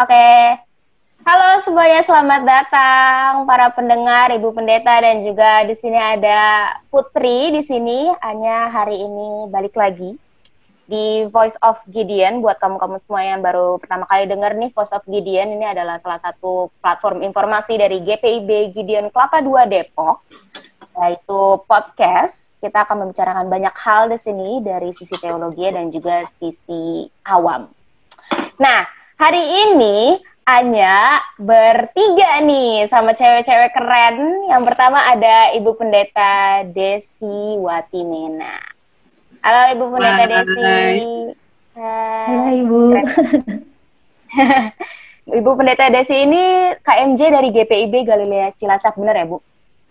Oke, halo semuanya, selamat datang para pendengar, Ibu Pendeta dan juga di sini ada Putri di sini. Anya hari ini balik lagi di Voice of Gideon. Buat kamu-kamu semua yang baru pertama kali dengar nih, Voice of Gideon ini adalah salah satu platform informasi dari GPIB Gideon Kelapa II Depok, yaitu podcast. Kita akan membicarakan banyak hal di sini dari sisi teologi dan juga sisi awam. Nah, hari ini Anya bertiga nih sama cewek-cewek keren. Yang pertama ada Ibu Pendeta Desi Watimena. Halo Ibu Pendeta Desi. Halo Ibu. Ibu Pendeta Desi ini KMJ dari GPIB Galilea Cilacap, benar ya Bu?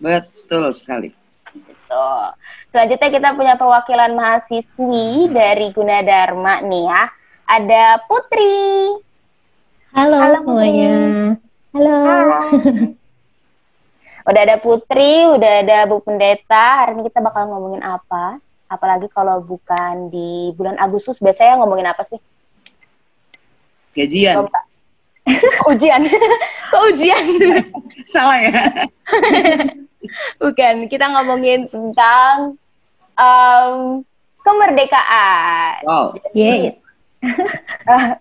Betul sekali. Betul. Selanjutnya kita punya perwakilan mahasiswi dari Gunadarma nih ya. Ada Putri. Halo semuanya. Halo. Udah ada Putri, udah ada Bu Pendeta. Hari ini kita bakal ngomongin apa? Apalagi kalau bukan di bulan Agustus, biasanya ngomongin apa sih? Gajian. Ujian. Keujian. Salah ya? Bukan, kita ngomongin tentang kemerdekaan. Wow. Yeay.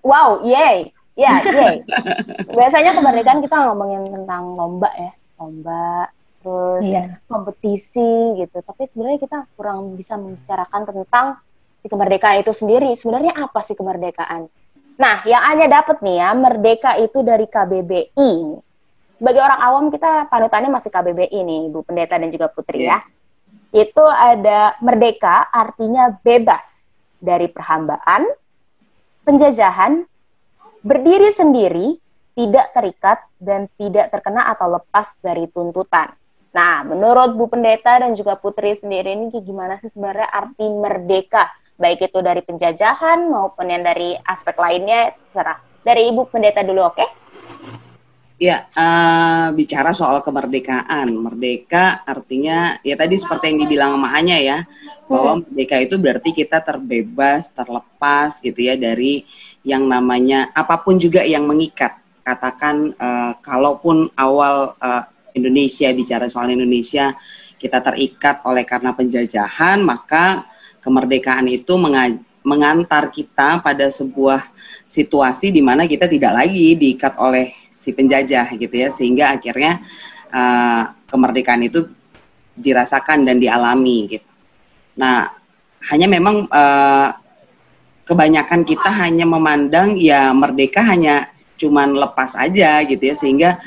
Wow, yay. Ya, yay. Biasanya kemerdekaan kita ngomongin tentang lomba ya. Lomba, terus kompetisi gitu. Tapi sebenarnya kita kurang bisa membicarakan tentang si kemerdekaan itu sendiri. Sebenarnya apa sih kemerdekaan? Nah, yang Anya dapat nih ya, merdeka itu dari KBBI. Sebagai orang awam kita panutannya masih KBBI nih, Bu Pendeta dan juga Putri ya. Itu ada merdeka artinya bebas dari perhambaan, penjajahan, berdiri sendiri, tidak terikat, dan tidak terkena atau lepas dari tuntutan. Nah, menurut Bu Pendeta dan juga Putri sendiri ini gimana sih sebenarnya arti merdeka? Baik itu dari penjajahan maupun yang dari aspek lainnya, terserah. Dari Ibu Pendeta dulu, oke? Ya, bicara soal kemerdekaan. Merdeka artinya, ya tadi seperti yang dibilang sama Anya ya, bahwa merdeka itu berarti kita terbebas, terlepas gitu ya dari yang namanya apapun juga yang mengikat. Katakan kalaupun awal Indonesia, bicara soal Indonesia, kita terikat oleh karena penjajahan, maka kemerdekaan itu mengantar kita pada sebuah situasi di mana kita tidak lagi diikat oleh si penjajah gitu ya, sehingga akhirnya kemerdekaan itu dirasakan dan dialami gitu. Nah, hanya memang kebanyakan kita hanya memandang ya merdeka hanya cuman lepas aja gitu ya, sehingga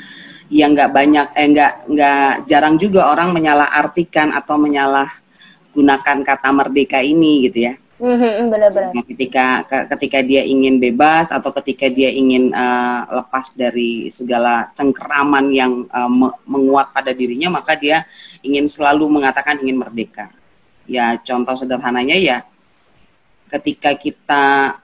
ya nggak jarang juga orang menyalahartikan atau menyalahgunakan kata merdeka ini gitu ya. Benar-benar. Nah, ketika dia ingin bebas atau ketika dia ingin lepas dari segala cengkeraman yang menguat pada dirinya, maka dia ingin selalu mengatakan ingin merdeka. Ya contoh sederhananya ya ketika kita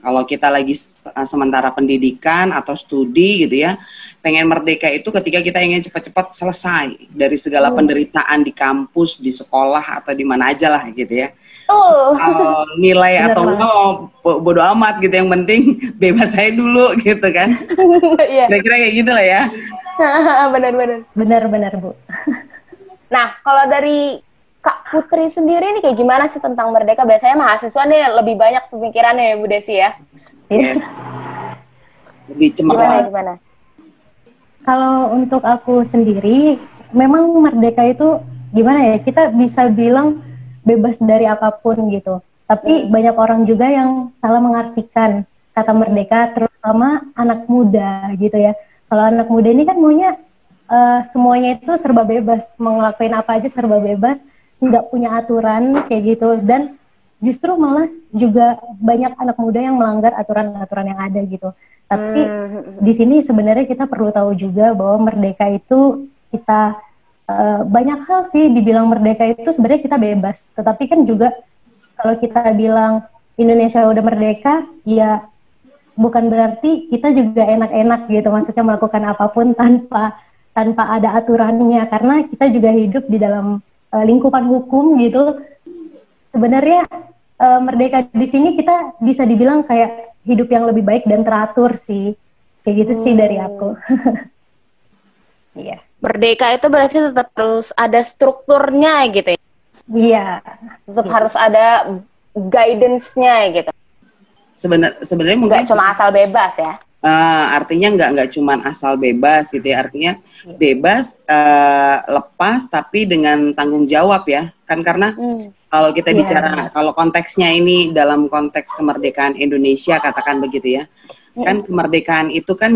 kalau kita lagi sementara pendidikan atau studi gitu ya, pengen merdeka itu ketika kita ingin cepat-cepat selesai dari segala penderitaan di kampus, di sekolah atau di mana aja lah gitu ya. Nilai atau bodo amat gitu, yang penting bebas saya dulu gitu kan. Kira-kira kayak gitu lah ya. Benar Bu. Nah, kalau dari Kak Putri sendiri nih kayak gimana sih tentang merdeka? Biasanya mahasiswa nih lebih banyak pemikirannya ya Bu Desi ya. Lebih cemerlang. Gimana? Kalau untuk aku sendiri, memang merdeka itu gimana ya? Kita bisa bilang bebas dari apapun gitu. Tapi banyak orang juga yang salah mengartikan kata merdeka, terutama anak muda gitu ya. Kalau anak muda ini kan maunya semuanya itu serba bebas, mau ngelakuin apa aja serba bebas, nggak punya aturan kayak gitu, dan justru malah juga banyak anak muda yang melanggar aturan-aturan yang ada gitu. Tapi di sini sebenarnya kita perlu tahu juga bahwa merdeka itu kita banyak hal sih dibilang merdeka itu sebenarnya kita bebas, tetapi kan juga kalau kita bilang Indonesia udah merdeka, ya bukan berarti kita juga enak-enak gitu, maksudnya melakukan apapun tanpa ada aturannya, karena kita juga hidup di dalam lingkupan hukum gitu. Sebenarnya merdeka di sini kita bisa dibilang kayak hidup yang lebih baik dan teratur sih. Kayak gitu sih dari aku. Iya. Merdeka itu berarti tetap harus ada strukturnya gitu ya? Iya. Tetap harus ada guidance-nya gitu. Sebenarnya mungkin nggak cuma asal bebas ya? Artinya nggak cuma asal bebas gitu ya, artinya bebas, lepas tapi dengan tanggung jawab ya, kan karena kalau kita bicara, kalau konteksnya ini dalam konteks kemerdekaan Indonesia katakan begitu ya, kan kemerdekaan itu kan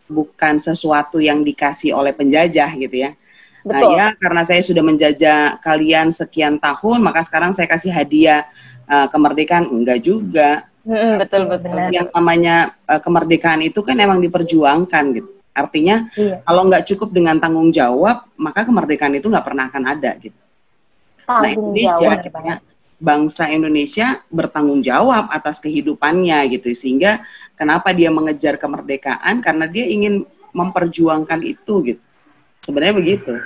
bukan sesuatu yang dikasih oleh penjajah gitu ya. Betul. Nah ya karena saya sudah menjajah kalian sekian tahun, maka sekarang saya kasih hadiah kemerdekaan, enggak juga. Betul. Yang namanya kemerdekaan itu kan emang diperjuangkan gitu. Artinya kalau nggak cukup dengan tanggung jawab, maka kemerdekaan itu nggak pernah akan ada gitu. Nah Indonesia, ya, bangsa Indonesia bertanggung jawab atas kehidupannya gitu, sehingga kenapa dia mengejar kemerdekaan, karena dia ingin memperjuangkan itu gitu. Sebenarnya begitu.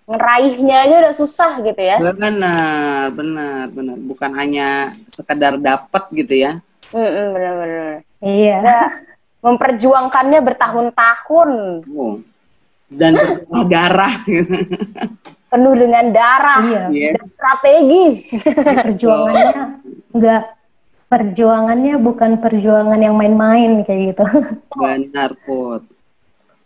Ngeraihnya aja udah susah gitu ya. Benar. Bukan hanya sekedar dapat gitu ya. Benar. Iya. Memperjuangkannya bertahun-tahun. Dan penuh darah. Penuh dengan darah. Iya. Dan strategi. Perjuangannya bukan perjuangan yang main-main kayak gitu. Benar, Put.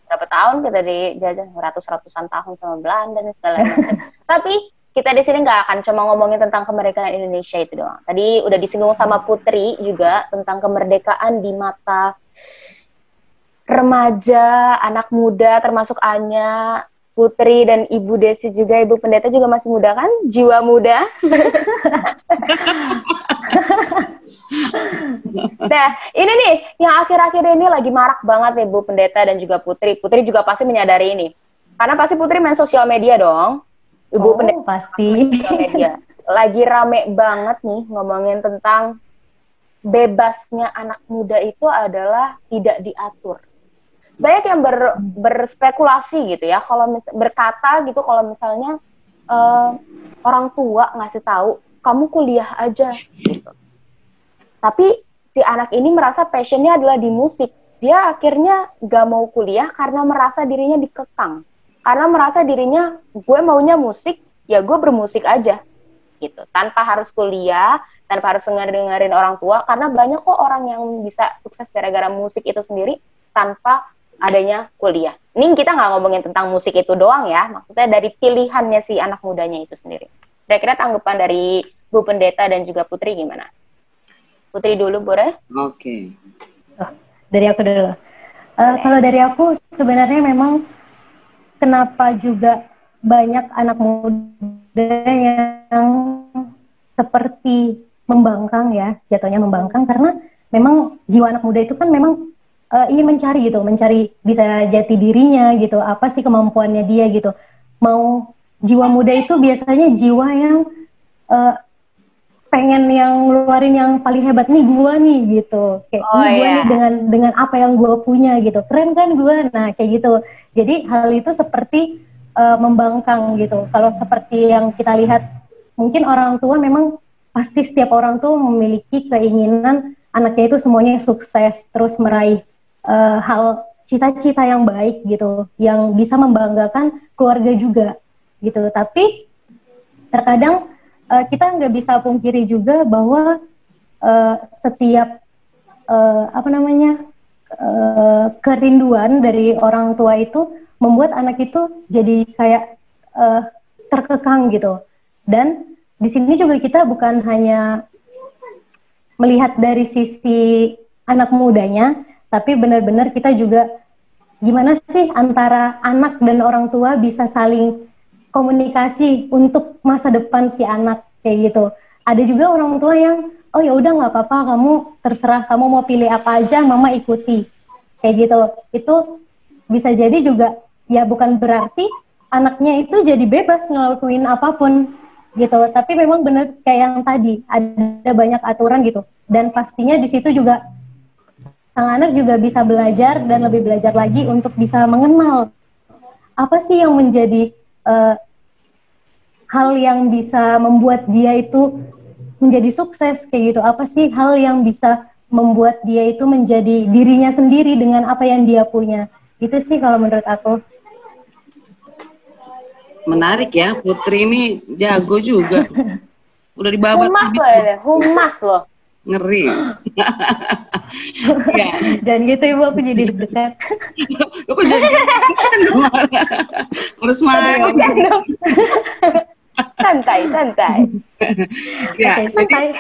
Berapa tahun kita dijajah, ratusan tahun sama Belanda dan segala macam. Tapi kita di sini nggak akan cuma ngomongin tentang kemerdekaan Indonesia itu doang. Tadi udah disinggung sama Putri juga tentang kemerdekaan di mata remaja, anak muda, termasuk Anya, Putri dan Ibu Desi juga, Ibu Pendeta juga masih muda kan? Jiwa muda. Nah, ini nih yang akhir-akhir ini lagi marak banget nih Bu Pendeta dan juga Putri. Putri juga pasti menyadari ini. Karena pasti Putri main sosial media dong. Ibu Pendeta pasti. Sosial media. Lagi rame banget nih ngomongin tentang bebasnya anak muda itu adalah tidak diatur. Banyak yang berspekulasi gitu ya. Kalau berkata gitu, kalau misalnya orang tua ngasih tahu, kamu kuliah aja gitu. Tapi si anak ini merasa passionnya adalah di musik. Dia akhirnya gak mau kuliah karena merasa dirinya dikekang. Karena merasa dirinya, gue maunya musik, ya gue bermusik aja. Gitu. Tanpa harus kuliah, tanpa harus dengerin orang tua. Karena banyak kok orang yang bisa sukses gara-gara musik itu sendiri tanpa adanya kuliah. Ini kita gak ngomongin tentang musik itu doang ya. Maksudnya dari pilihannya si anak mudanya itu sendiri. Kira-kira tanggapan dari Bu Pendeta dan juga Putri gimana? Putri dulu, boleh? Oke. Dari aku dulu. Kalau dari aku, sebenarnya memang kenapa juga banyak anak muda yang seperti membangkang ya, jatuhnya membangkang, karena memang jiwa anak muda itu kan memang ingin mencari bisa jati dirinya gitu, apa sih kemampuannya dia gitu. Mau jiwa muda itu biasanya jiwa yang pengen yang ngeluarin yang paling hebat nih gue nih gitu, kayak gue nih dengan apa yang gue punya gitu, keren kan gue, nah kayak gitu. Jadi hal itu seperti membangkang gitu. Kalau seperti yang kita lihat, mungkin orang tua memang pasti setiap orang tuh memiliki keinginan anaknya itu semuanya sukses, terus meraih hal cita-cita yang baik gitu, yang bisa membanggakan keluarga juga gitu. Tapi terkadang kita nggak bisa pungkiri juga bahwa setiap kerinduan dari orang tua itu membuat anak itu jadi kayak terkekang gitu. Dan di sini juga kita bukan hanya melihat dari sisi anak mudanya, tapi benar-benar kita juga gimana sih antara anak dan orang tua bisa saling komunikasi untuk masa depan si anak kayak gitu. Ada juga orang tua yang oh ya udah nggak apa-apa, kamu terserah, kamu mau pilih apa aja, mama ikuti kayak gitu. Itu bisa jadi juga ya bukan berarti anaknya itu jadi bebas ngelakuin apapun gitu. Tapi memang benar kayak yang tadi ada banyak aturan gitu. Dan pastinya di situ juga sang anak juga bisa belajar dan lebih belajar lagi untuk bisa mengenal apa sih yang menjadi hal yang bisa membuat dia itu menjadi sukses kayak gitu. Apa sih hal yang bisa membuat dia itu menjadi dirinya sendiri dengan apa yang dia punya. Itu sih kalau menurut aku. Menarik ya, Putri ini jago juga. Udah dibabat. Humas loh ya, humas loh. Ngeri. Ya. Jangan gitu Ibu, aku jadi deg-degan. Lu kok jadi harus marah. Santai. Ya, Oke, santai.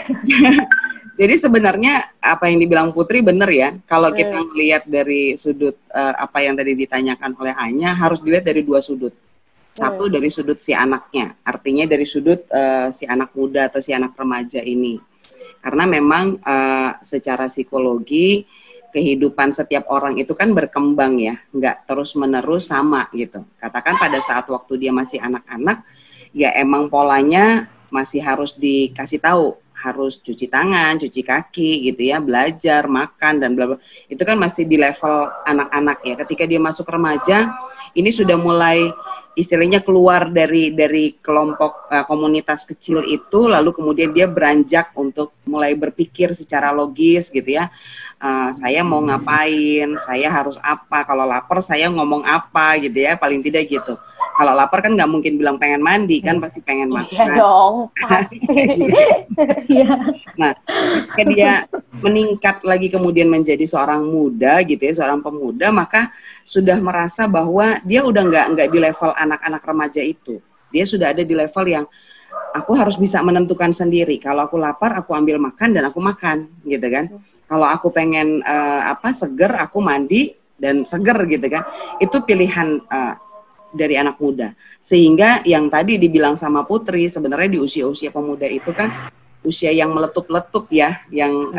Jadi sebenarnya apa yang dibilang Putri benar ya. Kalau kita melihat dari sudut apa yang tadi ditanyakan oleh Anya, harus dilihat dari dua sudut. Satu dari sudut si anaknya, artinya dari sudut si anak muda atau si anak remaja ini. Karena memang secara psikologi kehidupan setiap orang itu kan berkembang ya, nggak terus-menerus sama gitu. Katakan pada saat waktu dia masih anak-anak, ya emang polanya masih harus dikasih tahu, harus cuci tangan, cuci kaki gitu ya, belajar, makan dan bla bla. Itu kan masih di level anak-anak ya. Ketika dia masuk remaja, ini sudah mulai istilahnya keluar dari kelompok komunitas kecil itu, lalu kemudian dia beranjak untuk mulai berpikir secara logis gitu ya. Saya mau ngapain, saya harus apa, kalau lapar saya ngomong apa gitu ya, paling tidak gitu. Kalau lapar kan nggak mungkin bilang pengen mandi kan, pasti pengen makan. Iya dong, pasti. Nah, ketika dia meningkat lagi kemudian menjadi seorang muda gitu ya, seorang pemuda, maka sudah merasa bahwa dia udah nggak di level anak-anak remaja itu. Dia sudah ada di level yang aku harus bisa menentukan sendiri. Kalau aku lapar, aku ambil makan dan aku makan, gitu kan. Kalau aku pengen seger, aku mandi dan seger gitu kan. Itu pilihan dari anak muda. Sehingga yang tadi dibilang sama Putri, sebenarnya di usia-usia pemuda itu kan usia yang meletup-letup ya, yang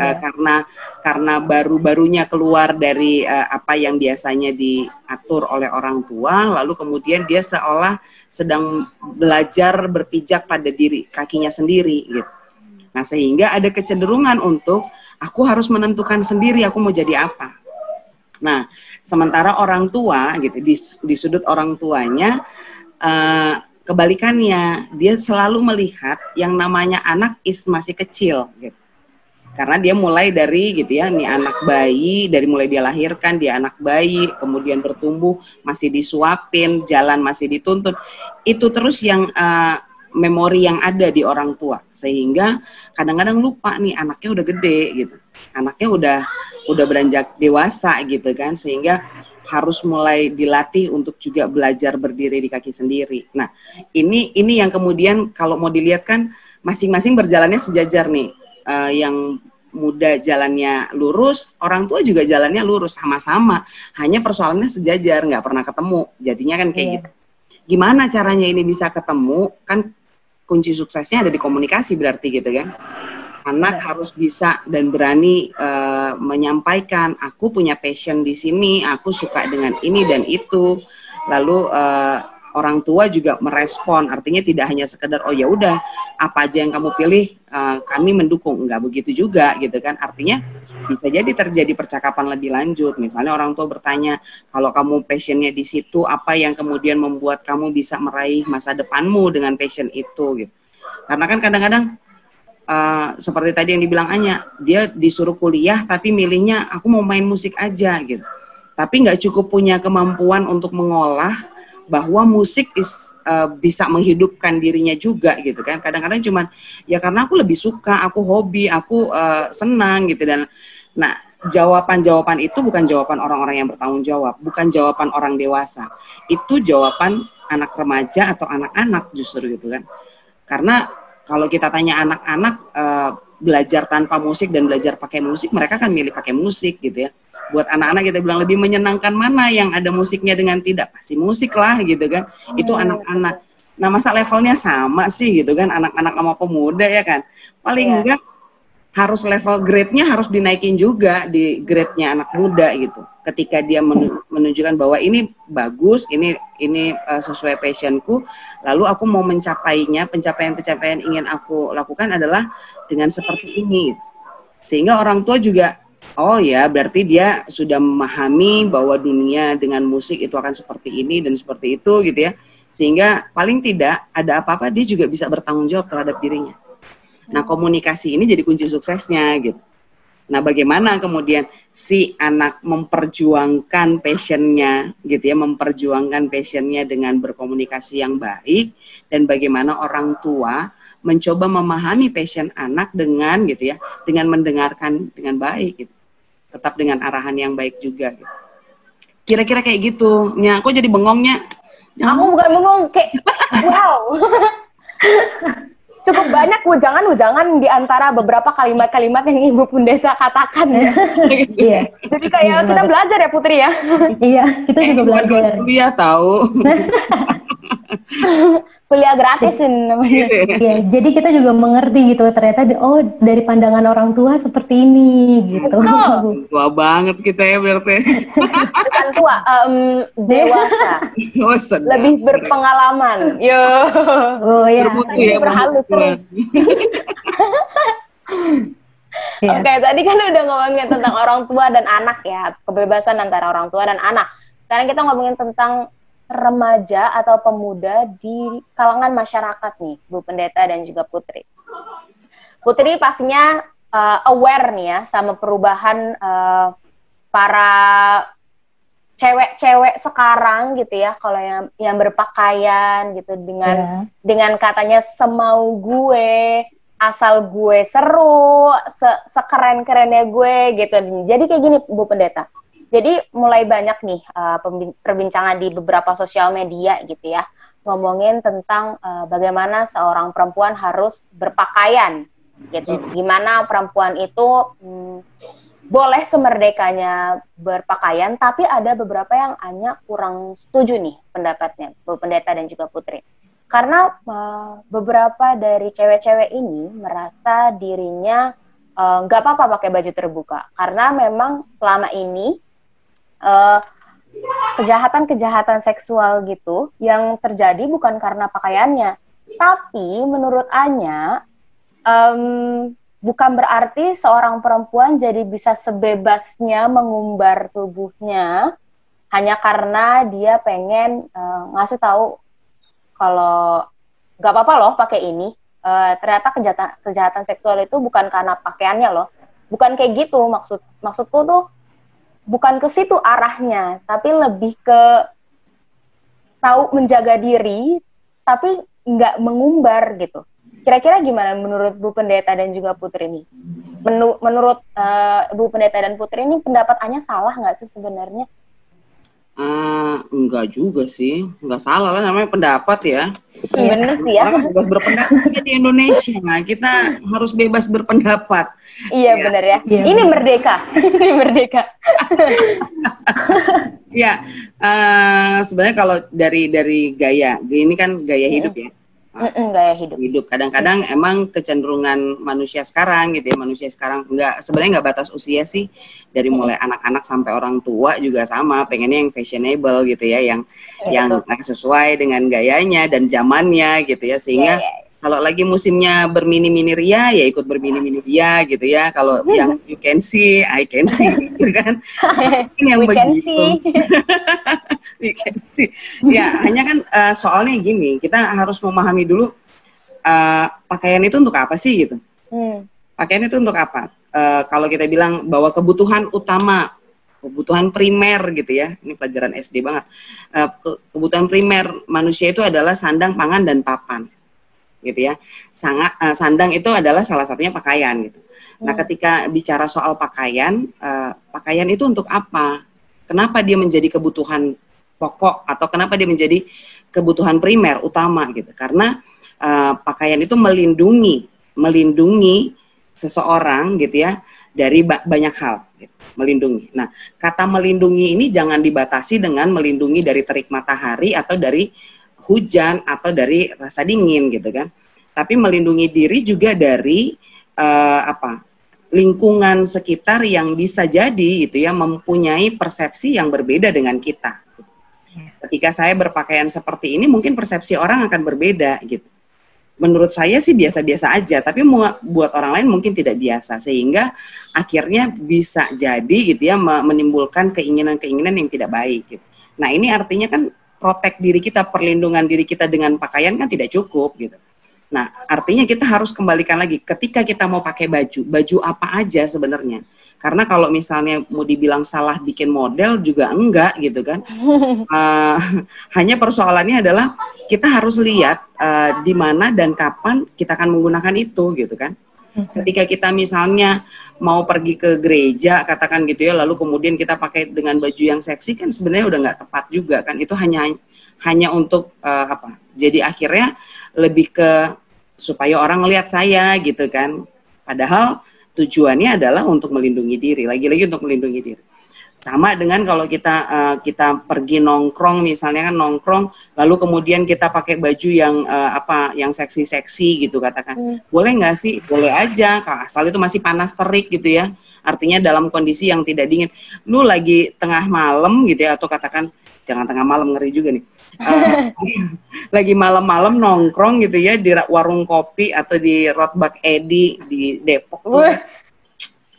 karena baru-barunya keluar dari apa yang biasanya diatur oleh orang tua, lalu kemudian dia seolah sedang belajar berpijak pada diri kakinya sendiri gitu. Nah, sehingga ada kecenderungan untuk aku harus menentukan sendiri aku mau jadi apa. Nah, sementara orang tua gitu di sudut orang tuanya kebalikannya, dia selalu melihat yang namanya anak masih kecil gitu. Karena dia mulai dari gitu ya, nih anak bayi, dari mulai dia lahirkan dia anak bayi, kemudian bertumbuh masih disuapin, jalan masih dituntun. Itu terus yang memori yang ada di orang tua, sehingga kadang-kadang lupa nih anaknya udah gede gitu. Anaknya udah beranjak dewasa gitu kan, sehingga harus mulai dilatih untuk juga belajar berdiri di kaki sendiri. Nah, ini yang kemudian kalau mau dilihat kan masing-masing berjalannya sejajar nih. Yang muda jalannya lurus, orang tua juga jalannya lurus sama-sama. Hanya persoalannya sejajar, nggak pernah ketemu. Jadinya kan kayak gitu. Gimana caranya ini bisa ketemu? Kan kunci suksesnya ada di komunikasi berarti gitu kan. Anak harus bisa dan berani menyampaikan, aku punya passion di sini, aku suka dengan ini dan itu. Lalu orang tua juga merespon, artinya tidak hanya sekedar oh ya udah apa aja yang kamu pilih kami mendukung, enggak begitu juga gitu kan. Artinya bisa jadi terjadi percakapan lebih lanjut. Misalnya orang tua bertanya, kalau kamu passionnya di situ, apa yang kemudian membuat kamu bisa meraih masa depanmu dengan passion itu gitu. Karena kan kadang-kadang seperti tadi yang dibilang Anya, dia disuruh kuliah tapi milihnya aku mau main musik aja gitu. Tapi nggak cukup punya kemampuan untuk mengolah bahwa musik bisa menghidupkan dirinya juga gitu kan. Kadang-kadang cuman ya karena aku lebih suka, aku hobi, aku senang gitu. Dan nah, jawaban-jawaban itu bukan jawaban orang-orang yang bertanggung jawab, bukan jawaban orang dewasa. Itu jawaban anak remaja atau anak-anak justru gitu kan. Karena kalau kita tanya anak-anak belajar tanpa musik dan belajar pakai musik, mereka kan milih pakai musik gitu ya. Buat anak-anak kita bilang lebih menyenangkan mana yang ada musiknya dengan tidak, pasti musik lah gitu kan. Itu anak-anak. Nah, masa levelnya sama sih gitu kan, anak-anak sama pemuda ya kan. Paling enggak harus level grade-nya harus dinaikin juga di grade-nya anak muda gitu. Ketika dia menunjukkan bahwa ini bagus, ini sesuai passionku, lalu aku mau mencapainya, pencapaian-pencapaian ingin aku lakukan adalah dengan seperti ini. Sehingga orang tua juga, oh ya berarti dia sudah memahami bahwa dunia dengan musik itu akan seperti ini dan seperti itu gitu ya. Sehingga paling tidak ada apa-apa dia juga bisa bertanggung jawab terhadap dirinya. Nah, komunikasi ini jadi kunci suksesnya gitu. Nah, bagaimana kemudian si anak memperjuangkan passionnya gitu ya, memperjuangkan passionnya dengan berkomunikasi yang baik, dan bagaimana orang tua mencoba memahami passion anak dengan gitu ya, dengan mendengarkan dengan baik gitu. Tetap dengan arahan yang baik juga gitu. Kira-kira kayak gitu. Nya, kok jadi bengongnya? Aku bukan bengong, kayak wow. Cukup banyak ujangan di antara beberapa kalimat-kalimat yang Ibu Pendeta katakan ya. Iya. Jadi kayak kita belajar ya Putri ya. Iya, kita juga belajar. Kuliah tahu. Kuliah gratisin namanya. Iya, jadi kita juga mengerti gitu ternyata oh dari pandangan orang tua seperti ini gitu. Tua banget kita ya berarti. Bukan tua, dewasa. Oh, lebih berpengalaman. Yo. Oh ya. Berhalus terus. Oke, tadi kan udah ngomongin tentang orang tua dan anak ya, kebebasan antara orang tua dan anak. Sekarang kita ngomongin tentang remaja atau pemuda di kalangan masyarakat nih, Bu Pendeta dan juga Putri. Putri pastinya aware nih ya sama perubahan para cewek-cewek sekarang gitu ya, kalau yang berpakaian gitu dengan katanya semau gue, asal gue seru, sekeren-kerennya gue gitu. Jadi kayak gini Bu Pendeta. Jadi mulai banyak nih perbincangan di beberapa sosial media gitu ya, ngomongin tentang bagaimana seorang perempuan harus berpakaian gitu. Gimana perempuan itu boleh semerdekanya berpakaian, tapi ada beberapa yang hanya kurang setuju nih pendapatnya, Bu Pendeta dan juga Putri. Karena beberapa dari cewek-cewek ini merasa dirinya nggak apa-apa pakai baju terbuka, karena memang selama ini kejahatan-kejahatan seksual gitu yang terjadi bukan karena pakaiannya, tapi menurut Anya bukan berarti seorang perempuan jadi bisa sebebasnya mengumbar tubuhnya hanya karena dia pengen ngasih tahu kalau nggak apa-apa loh pakai ini. Ternyata kejahatan seksual itu bukan karena pakaiannya loh, bukan kayak gitu maksudku tuh. Bukan ke situ arahnya, tapi lebih ke tahu menjaga diri, tapi nggak mengumbar gitu. Kira-kira gimana menurut Bu Pendeta dan juga Putri ini? Menurut Bu Pendeta dan Putri ini pendapat Anya salah nggak sih sebenarnya? Enggak juga sih, enggak salah lah, namanya pendapat ya. Bener sih ya. Orang bebas berpendapat kita di Indonesia, nah, kita harus bebas berpendapat. Iya ya. Bener ya. Ya. Ini merdeka, ini merdeka. Ya, sebenarnya kalau dari gaya, ini kan gaya hidup ya. Gaya hidup. Kadang-kadang emang kecenderungan manusia sekarang gitu ya, manusia sekarang sebenarnya nggak batas usia sih, dari mulai anak-anak sampai orang tua juga sama, pengennya yang fashionable gitu ya, yang sesuai dengan gayanya dan zamannya gitu ya, sehingga kalau lagi musimnya bermini-mini ria ya ikut bermini-mini ria gitu ya, kalau yang you can see, I can see gitu kan. Ini yang begitu. We can see. Ya, hanya kan soalnya gini, kita harus memahami dulu pakaian itu untuk apa sih gitu. Pakaian itu untuk apa? Kalau kita bilang bahwa kebutuhan utama, kebutuhan primer gitu ya, ini pelajaran SD banget. Kebutuhan primer manusia itu adalah sandang, pangan, dan papan, gitu ya. Sandang itu adalah salah satunya pakaian gitu. Nah, ketika bicara soal pakaian, pakaian itu untuk apa? Kenapa dia menjadi kebutuhan pokok atau kenapa dia menjadi kebutuhan primer utama gitu? Karena pakaian itu melindungi seseorang gitu ya dari banyak hal gitu, melindungi. Nah, kata melindungi ini jangan dibatasi dengan melindungi dari terik matahari atau dari hujan atau dari rasa dingin gitu kan. Tapi melindungi diri juga dari lingkungan sekitar yang bisa jadi gitu ya mempunyai persepsi yang berbeda dengan kita. Ketika saya berpakaian seperti ini, mungkin persepsi orang akan berbeda gitu. Menurut saya sih biasa-biasa aja, tapi buat orang lain mungkin tidak biasa, sehingga akhirnya bisa jadi gitu ya menimbulkan keinginan-keinginan yang tidak baik gitu. Nah, ini artinya kan protek diri kita, perlindungan diri kita dengan pakaian kan tidak cukup gitu. Nah, artinya kita harus kembalikan lagi ketika kita mau pakai baju, baju apa aja sebenarnya. Karena kalau misalnya mau dibilang salah bikin model juga enggak gitu kan. Hanya persoalannya adalah kita harus lihat di mana dan kapan kita akan menggunakan itu gitu kan. Ketika kita misalnya mau pergi ke gereja katakan gitu ya, lalu kemudian kita pakai dengan baju yang seksi kan sebenarnya udah nggak tepat juga kan. Itu hanya untuk apa? Jadi akhirnya lebih ke supaya orang melihat saya gitu kan. Padahal tujuannya adalah untuk melindungi diri, lagi-lagi untuk melindungi diri. Sama dengan kalau kita pergi nongkrong, misalnya kan nongkrong, lalu kemudian kita pakai baju yang yang seksi-seksi gitu katakan, boleh nggak sih? Boleh aja, asal itu masih panas terik gitu ya. Artinya dalam kondisi yang tidak dingin. Lu lagi tengah malam gitu ya, atau katakan jangan tengah malam, ngeri juga nih. Lagi malam-malam nongkrong gitu ya di warung kopi atau di Rotbak Edi di Depok.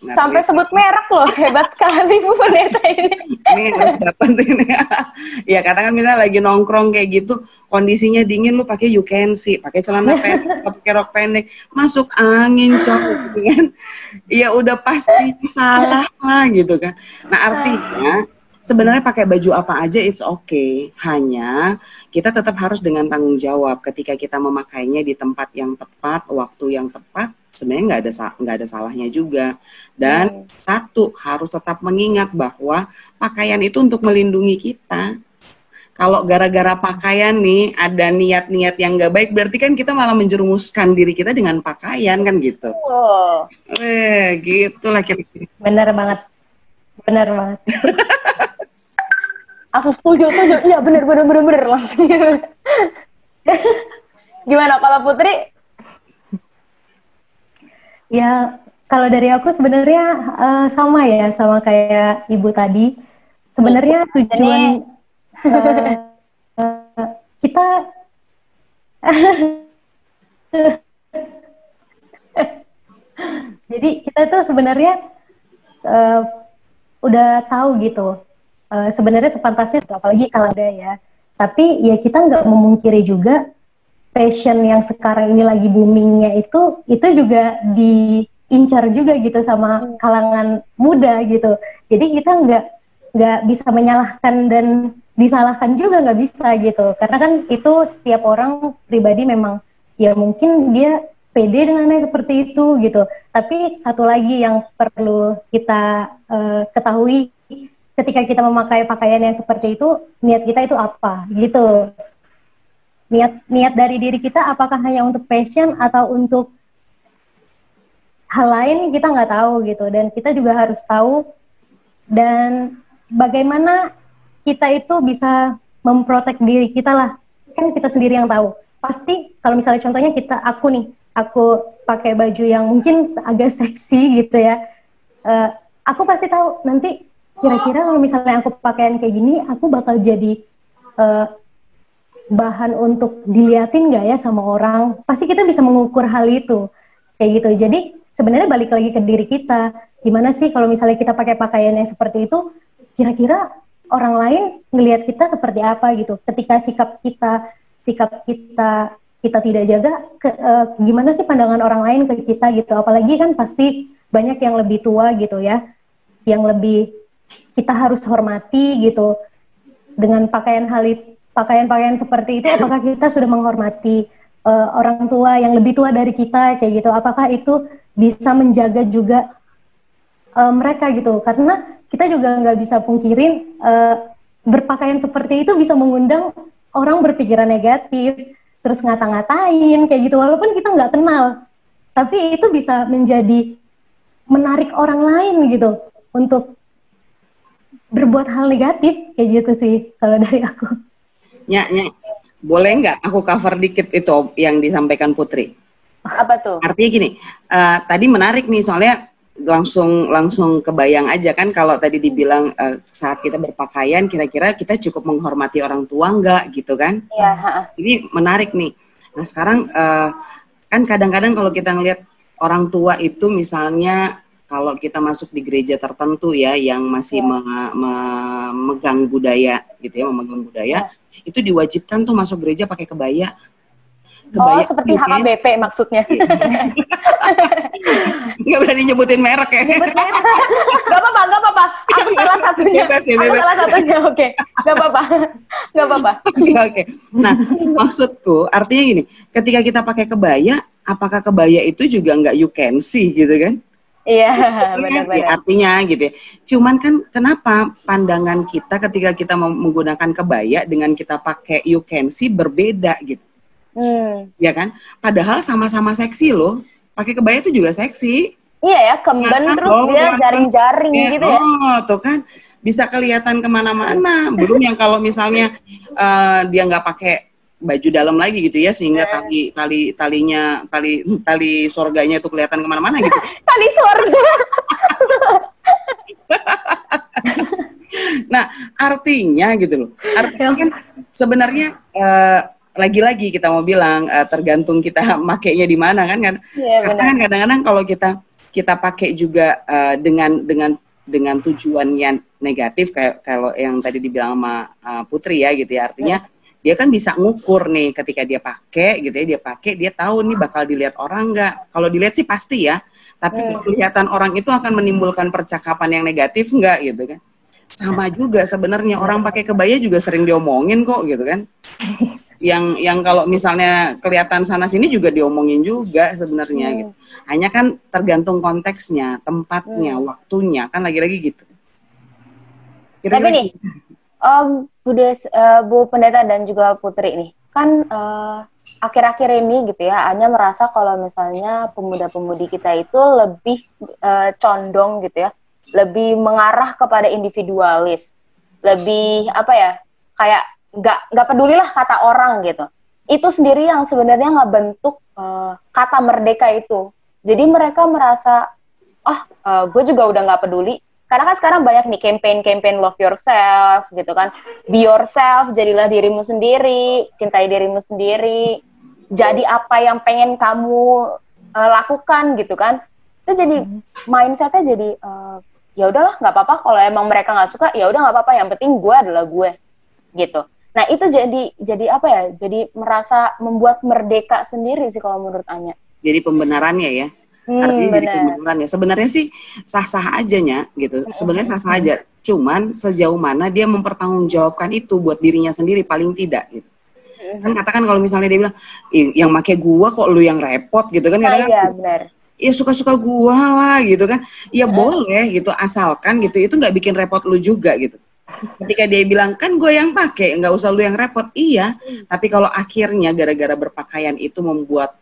Sampai sebut merek loh, hebat sekali Bu Pendeta ini. Ini harus dapat ini. Ya katakan misalnya lagi nongkrong kayak gitu, kondisinya dingin, lu pakai you can see, pakai celana pendek, pakai rok pendek, masuk angin cowok kan. Ya udah pasti salah lah gitu kan. Nah artinya sebenarnya pakai baju apa aja it's okay, hanya kita tetap harus dengan tanggung jawab ketika kita memakainya di tempat yang tepat, waktu yang tepat. Sebenarnya nggak ada salahnya juga. Dan satu, harus tetap mengingat bahwa pakaian itu untuk melindungi kita. Kalau gara-gara pakaian nih ada niat-niat yang nggak baik, berarti kan kita malah menjerumuskan diri kita dengan pakaian kan gitu. Gitulah kira-kira. Benar banget. Benar banget. Aku setuju. Iya benar langsung. Gimana kalau Putri? Ya, kalau dari aku sebenarnya sama ya, sama kayak Ibu tadi. Sebenarnya tujuan kita jadi kita tuh sebenarnya udah tahu gitu. Sebenarnya sepantasnya tuh, apalagi kalau ada ya. Tapi ya kita nggak memungkiri juga fashion yang sekarang ini lagi boomingnya itu juga diincar juga gitu sama kalangan muda gitu. Jadi kita nggak bisa menyalahkan dan disalahkan juga nggak bisa gitu. Karena kan itu setiap orang pribadi memang ya mungkin dia pede dengannya seperti itu gitu. Tapi satu lagi yang perlu kita ketahui ketika kita memakai pakaian yang seperti itu, niat kita itu apa gitu. Niat dari diri kita apakah hanya untuk fashion atau untuk hal lain kita nggak tahu gitu. Dan kita juga harus tahu dan bagaimana kita itu bisa memprotek diri kita lah, kan kita sendiri yang tahu. Pasti kalau misalnya contohnya aku pakai baju yang mungkin agak seksi gitu ya, aku pasti tahu nanti kira-kira kalau misalnya aku pakaian kayak gini aku bakal jadi bahan untuk diliatin nggak ya sama orang. Pasti kita bisa mengukur hal itu kayak gitu. Jadi sebenarnya balik lagi ke diri kita, gimana sih kalau misalnya kita pakai pakaian yang seperti itu, kira-kira orang lain ngelihat kita seperti apa gitu. Ketika sikap kita tidak jaga, gimana sih pandangan orang lain ke kita gitu. Apalagi kan pasti banyak yang lebih tua gitu ya, yang lebih kita harus hormati gitu. Dengan pakaian seperti itu, apakah kita sudah menghormati orang tua yang lebih tua dari kita kayak gitu? Apakah itu bisa menjaga juga mereka gitu? Karena kita juga nggak bisa pungkirin berpakaian seperti itu bisa mengundang orang berpikiran negatif, terus ngata-ngatain kayak gitu. Walaupun kita nggak kenal, tapi itu bisa menjadi menarik orang lain gitu untuk berbuat hal negatif kayak gitu sih kalau dari aku. Boleh nggak aku cover dikit itu yang disampaikan Putri? Apa tuh? Artinya gini, tadi menarik nih soalnya langsung kebayang aja kan kalau tadi dibilang saat kita berpakaian kira-kira kita cukup menghormati orang tua nggak gitu kan? Iya. Ini menarik nih. Nah sekarang kan kadang-kadang kalau kita ngelihat orang tua itu misalnya kalau kita masuk di gereja tertentu ya yang masih memegang budaya gitu ya, memegang budaya, itu diwajibkan tuh masuk gereja pakai kebaya. kebaya. Oh, seperti HKBP maksudnya. Nggak berani nyebutin merek ya. Nyebut merek. Gak apa-apa. Aku salah satunya. Bebas ya, Aku bebas. salah satunya, oke. Gak apa-apa. Oke. Nah, maksudku artinya gini, ketika kita pakai kebaya, apakah kebaya itu juga nggak you can see gitu kan? Iya, Ya, benar-benar. artinya gitu ya. Cuman kan kenapa pandangan kita ketika kita menggunakan kebaya dengan kita pakai you can see berbeda gitu. Ya kan? Padahal sama-sama seksi loh. Pakai kebaya itu juga seksi. Iya ya, kemben Nah, terus dia jaring-jaring gitu ya. Oh, tuh kan bisa kelihatan kemana-mana. Belum yang kalau misalnya dia nggak pakai baju dalam lagi gitu ya, sehingga tali sorganya itu kelihatan kemana-mana gitu. Tali sorga. Nah, artinya gitu loh. Artinya kan sebenarnya lagi-lagi kita mau bilang tergantung kita makainya di mana kan. Iya, Karena kan kadang-kadang kalau kita pakai juga dengan tujuan yang negatif, kayak kalau yang tadi dibilang sama Putri ya gitu ya, artinya dia kan bisa ngukur nih ketika dia pakai gitu ya, dia tahu nih bakal dilihat orang nggak. Kalau dilihat sih pasti ya, tapi kelihatan orang itu akan menimbulkan percakapan yang negatif nggak gitu kan. Sama juga sebenarnya orang pakai kebaya juga sering diomongin kok gitu kan. Yang kalau misalnya kelihatan sana sini juga diomongin juga sebenarnya gitu. Hanya kan tergantung konteksnya, tempatnya, waktunya, kan lagi-lagi gitu. Tapi nih, Bu Pendeta dan juga Putri nih, kan akhir-akhir ini gitu ya, Anya merasa kalau misalnya pemuda-pemudi kita itu lebih condong gitu ya, lebih mengarah kepada individualis, lebih apa ya, kayak nggak pedulilah kata orang gitu. Itu sendiri yang sebenarnya nggak bentuk kata merdeka itu. Jadi mereka merasa, gue juga udah nggak peduli. Karena kan sekarang banyak nih campaign love yourself gitu kan. Be yourself, jadilah dirimu sendiri, cintai dirimu sendiri. Jadi apa yang pengen kamu lakukan gitu kan. Itu jadi mindsetnya jadi ya udahlah nggak apa-apa, kalau emang mereka nggak suka ya udah nggak apa-apa, yang penting gue adalah gue gitu. Nah itu jadi apa ya? Jadi merasa membuat merdeka sendiri sih kalau menurut Anya. Jadi pembenarannya ya. Artinya jadi pembenaran ya. Sebenarnya sih sah-sah ajanya gitu. Sebenarnya sah-sah aja. Cuman sejauh mana dia mempertanggungjawabkan itu buat dirinya sendiri paling tidak gitu. Kan katakan kalau misalnya dia bilang, yang make gua kok lu yang repot gitu kan. Iya benar. Ya suka-suka gua lah gitu kan. Ya boleh gitu, asalkan gitu itu nggak bikin repot lu juga gitu. Ketika dia bilang, kan gue yang pakai, nggak usah lu yang repot, iya. Tapi kalau akhirnya gara-gara berpakaian itu membuat,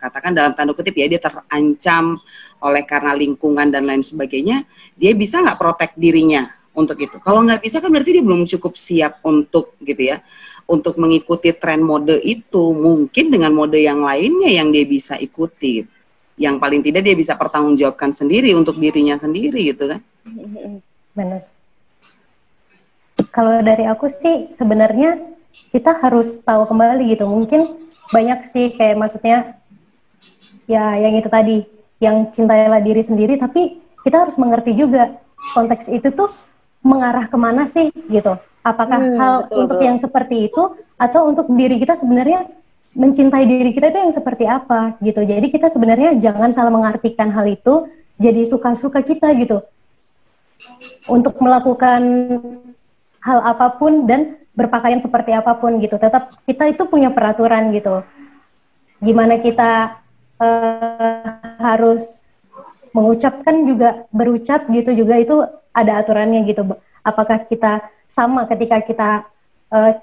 katakan dalam tanda kutip ya, dia terancam oleh karena lingkungan dan lain sebagainya, dia bisa nggak protect dirinya untuk itu? Kalau nggak bisa kan berarti dia belum cukup siap untuk gitu ya, untuk mengikuti tren mode itu. Mungkin dengan mode yang lainnya yang dia bisa ikuti. Yang paling tidak dia bisa pertanggungjawabkan sendiri untuk dirinya sendiri gitu kan. Benar. Kalau dari aku sih sebenarnya kita harus tahu kembali gitu. Mungkin banyak sih kayak maksudnya ya yang itu tadi, yang cintailah diri sendiri, tapi kita harus mengerti juga konteks itu tuh mengarah kemana sih gitu. Apakah hal untuk yang seperti itu atau untuk diri kita sebenarnya mencintai diri kita itu yang seperti apa gitu. Jadi kita sebenarnya jangan salah mengartikan hal itu jadi suka-suka kita gitu. Untuk melakukan hal apapun dan berpakaian seperti apapun gitu, tetap kita itu punya peraturan gitu. Gimana kita harus mengucapkan juga, berucap gitu juga itu ada aturannya gitu. Apakah kita sama ketika kita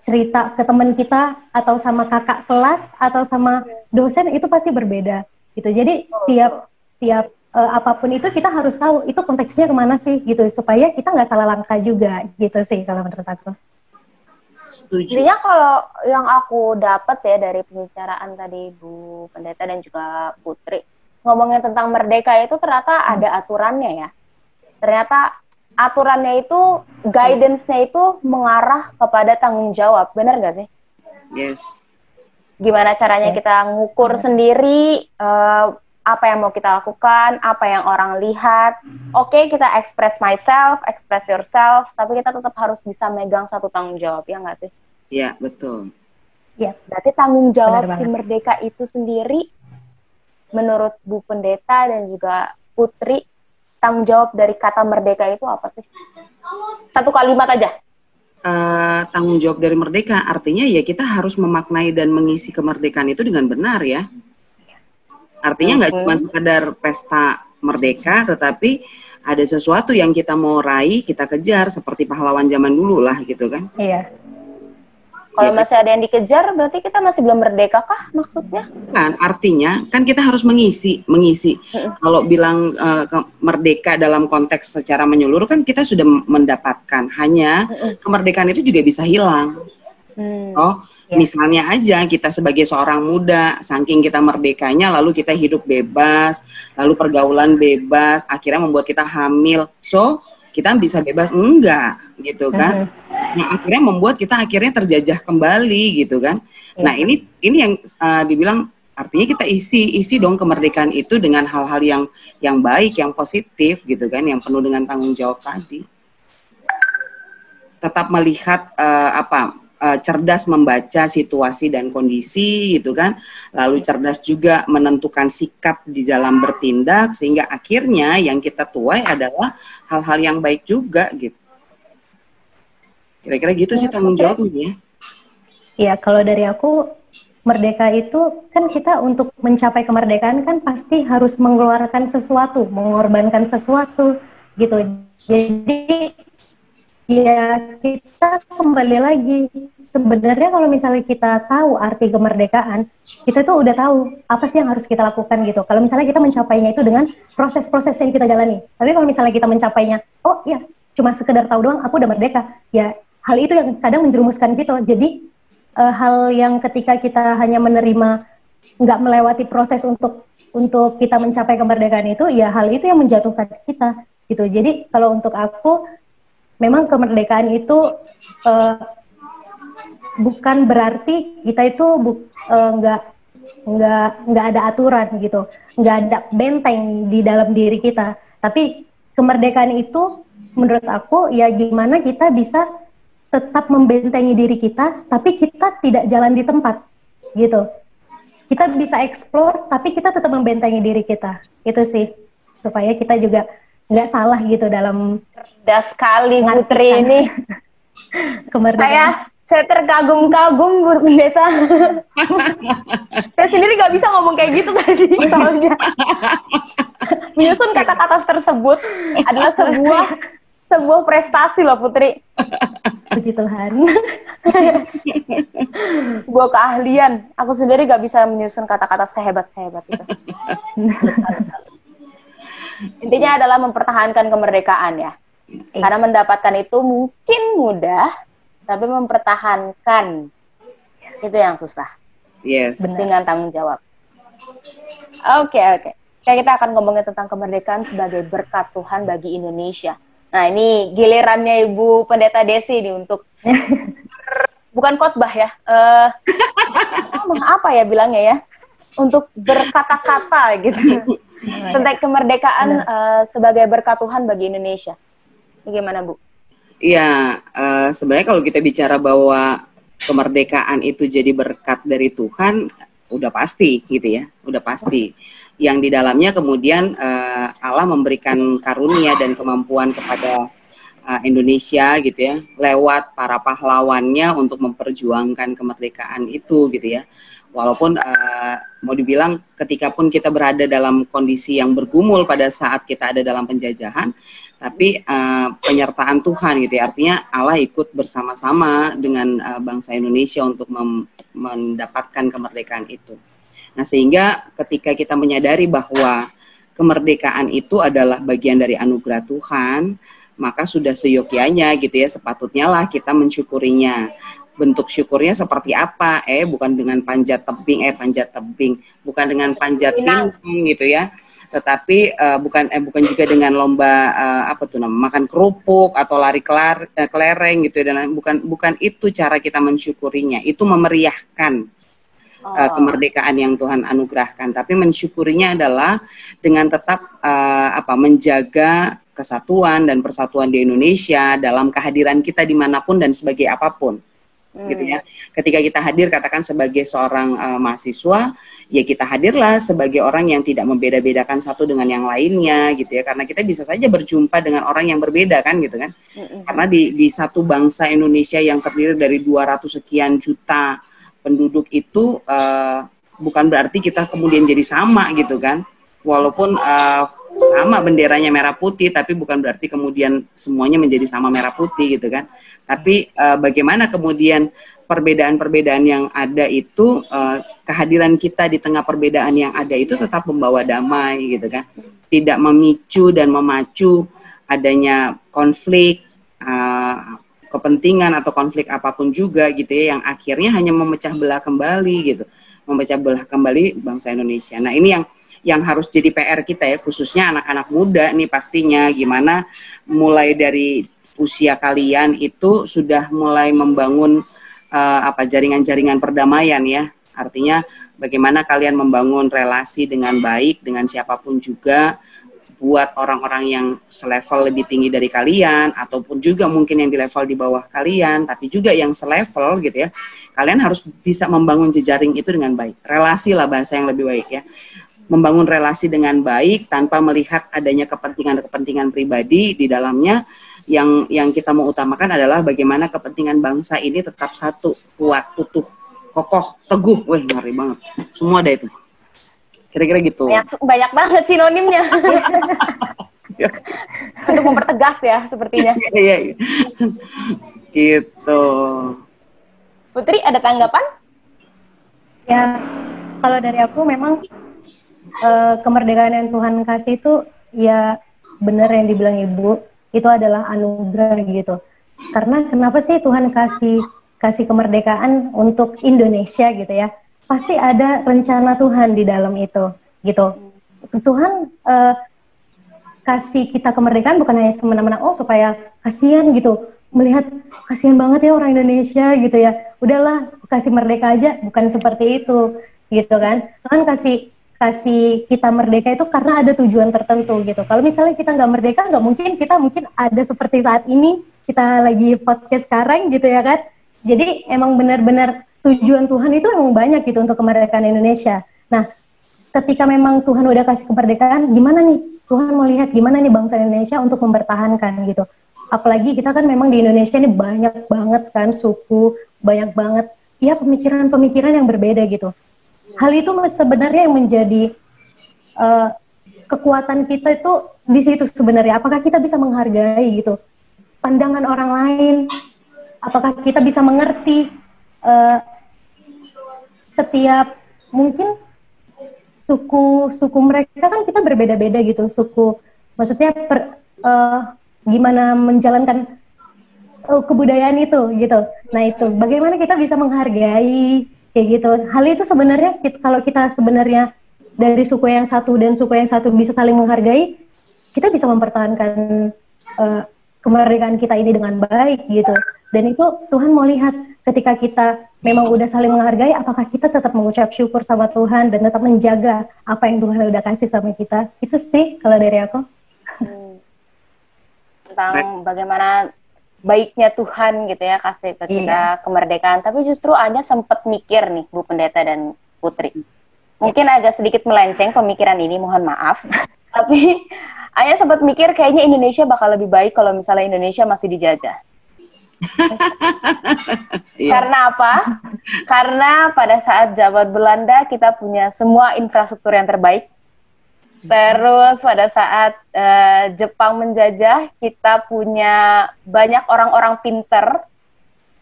cerita ke teman kita atau sama kakak kelas atau sama dosen, itu pasti berbeda gitu. Jadi setiap apapun itu kita harus tahu itu konteksnya kemana sih gitu, supaya kita nggak salah langkah juga gitu sih kalau menurut aku. Setuju. Intinya kalau yang aku dapat ya dari pembicaraan tadi Bu Pendeta dan juga Putri, ngomongin tentang merdeka itu ternyata ada aturannya ya. Ternyata aturannya itu, guidance-nya itu mengarah kepada tanggung jawab, benar nggak sih? Yes. Gimana caranya kita ngukur sendiri apa yang mau kita lakukan, apa yang orang lihat. Oke, kita express myself, express yourself, tapi kita tetap harus bisa megang satu tanggung jawab, ya nggak sih? Iya, betul. Ya. Berarti tanggung jawab si Merdeka itu sendiri, menurut Bu Pendeta dan juga Putri, tanggung jawab dari kata merdeka itu apa sih? Satu kalimat aja. Tanggung jawab dari merdeka artinya ya kita harus memaknai dan mengisi kemerdekaan itu dengan benar ya. Artinya nggak cuma sekedar pesta merdeka, tetapi ada sesuatu yang kita mau raih, kita kejar seperti pahlawan zaman dulu lah gitu kan. Iya. Kalau masih ada yang dikejar, berarti kita masih belum merdeka kah maksudnya? Kan, artinya kan kita harus mengisi. Kalau bilang merdeka dalam konteks secara menyeluruh kan kita sudah mendapatkan. Hanya kemerdekaan itu juga bisa hilang. Misalnya aja kita sebagai seorang muda, saking kita merdekanya, lalu kita hidup bebas, lalu pergaulan bebas, akhirnya membuat kita hamil. So, kita bisa bebas enggak gitu kan. Nah, akhirnya membuat kita akhirnya terjajah kembali gitu kan. Nah, ini yang dibilang artinya kita isi dong kemerdekaan itu dengan hal-hal yang baik, yang positif gitu kan, yang penuh dengan tanggung jawab tadi. Tetap melihat cerdas membaca situasi dan kondisi gitu kan, lalu cerdas juga menentukan sikap di dalam bertindak, sehingga akhirnya yang kita tuai adalah hal-hal yang baik juga gitu. Kira-kira gitu sih tanggung jawabnya. Iya, kalau dari aku, merdeka itu kan kita untuk mencapai kemerdekaan kan pasti harus mengeluarkan sesuatu, mengorbankan sesuatu gitu. Jadi ya kita kembali lagi, sebenarnya kalau misalnya kita tahu arti kemerdekaan, kita tuh udah tahu apa sih yang harus kita lakukan gitu. Kalau misalnya kita mencapainya itu dengan proses-proses yang kita jalani. Tapi kalau misalnya kita mencapainya, oh ya cuma sekedar tahu doang, aku udah merdeka. Ya hal itu yang kadang menjerumuskan kita. Jadi hal yang ketika kita hanya menerima, nggak melewati proses untuk kita mencapai kemerdekaan itu, ya hal itu yang menjatuhkan kita gitu. Jadi kalau untuk aku, memang kemerdekaan itu bukan berarti kita itu nggak ada aturan gitu, nggak ada benteng di dalam diri kita. Tapi kemerdekaan itu menurut aku ya gimana kita bisa tetap membentengi diri kita, tapi kita tidak jalan di tempat gitu. Kita bisa explore, tapi kita tetap membentengi diri kita. Itu sih, supaya kita juga nggak salah gitu dalam. Cerdas sekali Putri ini. Saya terkagum-kagum Bu Pendeta. Saya sendiri nggak bisa ngomong kayak gitu tadi soalnya. Menyusun kata-kata tersebut adalah sebuah prestasi loh Putri. Puji Tuhan. Sebuah keahlian. Aku sendiri nggak bisa menyusun kata-kata sehebat-sehebat itu. Intinya adalah mempertahankan kemerdekaan ya. Karena mendapatkan itu mungkin mudah, tapi mempertahankan itu yang susah. Yes. Dengan tanggung jawab. Oke. Kayak kita akan ngomongin tentang kemerdekaan sebagai berkat Tuhan bagi Indonesia. Nah ini gilirannya Ibu Pendeta Desi nih untuk bukan khotbah ya. Apa ya bilangnya ya? Untuk berkata-kata gitu. Tentang kemerdekaan sebagai berkat Tuhan bagi Indonesia. Gimana Bu? Iya, sebenarnya kalau kita bicara bahwa kemerdekaan itu jadi berkat dari Tuhan, udah pasti gitu ya, udah pasti. Yang di dalamnya kemudian Allah memberikan karunia dan kemampuan kepada Indonesia gitu ya, lewat para pahlawannya untuk memperjuangkan kemerdekaan itu gitu ya. Walaupun mau dibilang ketika pun kita berada dalam kondisi yang bergumul pada saat kita ada dalam penjajahan, tapi penyertaan Tuhan gitu ya, artinya Allah ikut bersama-sama dengan bangsa Indonesia untuk mendapatkan kemerdekaan itu. Nah sehingga ketika kita menyadari bahwa kemerdekaan itu adalah bagian dari anugerah Tuhan, maka sudah seyogyanya gitu ya, sepatutnya lah kita mensyukurinya. Bentuk syukurnya seperti apa? Bukan dengan panjat tebing, bukan dengan panjat pinang gitu ya. Tetapi bukan juga dengan lomba makan kerupuk atau lari kelereng gitu ya. Dan bukan itu cara kita mensyukurinya. Itu memeriahkan kemerdekaan yang Tuhan anugerahkan. Tapi mensyukurinya adalah dengan tetap menjaga kesatuan dan persatuan di Indonesia dalam kehadiran kita dimanapun dan sebagai apapun. gitu ya. Ketika kita hadir katakan sebagai seorang mahasiswa, ya kita hadirlah sebagai orang yang tidak membeda-bedakan satu dengan yang lainnya gitu ya, karena kita bisa saja berjumpa dengan orang yang berbeda kan gitu kan. Karena di satu bangsa Indonesia yang terdiri dari 200 sekian juta penduduk itu bukan berarti kita kemudian jadi sama gitu kan. Walaupun sama benderanya merah putih, tapi bukan berarti kemudian semuanya menjadi sama merah putih gitu kan. Tapi bagaimana kemudian perbedaan-perbedaan yang ada itu, kehadiran kita di tengah perbedaan yang ada itu tetap membawa damai gitu kan. Tidak memicu dan memacu adanya konflik, kepentingan atau konflik apapun juga gitu ya, yang akhirnya hanya memecah belah kembali gitu. Memecah belah kembali bangsa Indonesia. Nah ini yang harus jadi PR kita ya, khususnya anak-anak muda nih pastinya, gimana mulai dari usia kalian itu sudah mulai membangun jaringan-jaringan perdamaian ya. Artinya bagaimana kalian membangun relasi dengan baik dengan siapapun juga, buat orang-orang yang selevel lebih tinggi dari kalian, ataupun juga mungkin yang di level di bawah kalian, tapi juga yang selevel gitu ya. Kalian harus bisa membangun jejaring itu dengan baik. Relasi lah bahasa yang lebih baik ya. Membangun relasi dengan baik tanpa melihat adanya kepentingan-kepentingan pribadi di dalamnya. Yang kita mau utamakan adalah bagaimana kepentingan bangsa ini tetap satu, kuat, utuh, kokoh, teguh. Wih, ngeri banget. Semua ada itu. Kira-kira gitu. Banyak banget sinonimnya. Untuk mempertegas ya sepertinya. Iya. Gitu. Putri, ada tanggapan? Ya, kalau dari aku memang kemerdekaan yang Tuhan kasih itu ya benar yang dibilang Ibu, itu adalah anugerah gitu. Karena kenapa sih Tuhan kasih kemerdekaan untuk Indonesia gitu ya? Pasti ada rencana Tuhan di dalam itu gitu. Tuhan kasih kita kemerdekaan bukan hanya semena-mena supaya kasihan gitu, melihat kasihan banget ya orang Indonesia gitu ya, udahlah kasih merdeka aja, bukan seperti itu gitu kan. Tuhan kasih kita merdeka itu karena ada tujuan tertentu gitu. Kalau misalnya kita nggak merdeka, nggak mungkin kita ada seperti saat ini, kita lagi podcast sekarang gitu ya kan. Jadi emang benar-benar tujuan Tuhan itu emang banyak gitu untuk kemerdekaan Indonesia. Nah, ketika memang Tuhan udah kasih kemerdekaan, gimana nih? Tuhan mau lihat gimana nih bangsa Indonesia untuk mempertahankan gitu. Apalagi kita kan memang di Indonesia ini banyak banget kan suku, banyak banget ya pemikiran-pemikiran yang berbeda gitu. Hal itu sebenarnya yang menjadi kekuatan kita itu di situ sebenarnya. Apakah kita bisa menghargai gitu pandangan orang lain? Apakah kita bisa mengerti setiap mungkin suku mereka kan kita berbeda-beda gitu. Suku maksudnya gimana menjalankan kebudayaan itu gitu. Nah itu bagaimana kita bisa menghargai kayak gitu. Hal itu sebenarnya kalau kita sebenarnya dari suku yang satu dan suku yang satu bisa saling menghargai, kita bisa mempertahankan kemerdekaan kita ini dengan baik gitu. Dan itu Tuhan mau lihat ketika kita memang udah saling menghargai, apakah kita tetap mengucap syukur sama Tuhan dan tetap menjaga apa yang Tuhan udah kasih sama kita. Itu sih kalau dari aku. Tentang bagaimana baiknya Tuhan gitu ya kasih ke kita kemerdekaan. Tapi justru Anya sempat mikir nih Bu Pendeta dan Putri. Mungkin agak sedikit melenceng pemikiran ini, mohon maaf. Tapi Anya sempat mikir kayaknya Indonesia bakal lebih baik kalau misalnya Indonesia masih dijajah. Karena apa? Karena pada saat zaman Belanda kita punya semua infrastruktur yang terbaik. Terus pada saat Jepang menjajah, kita punya banyak orang-orang pinter,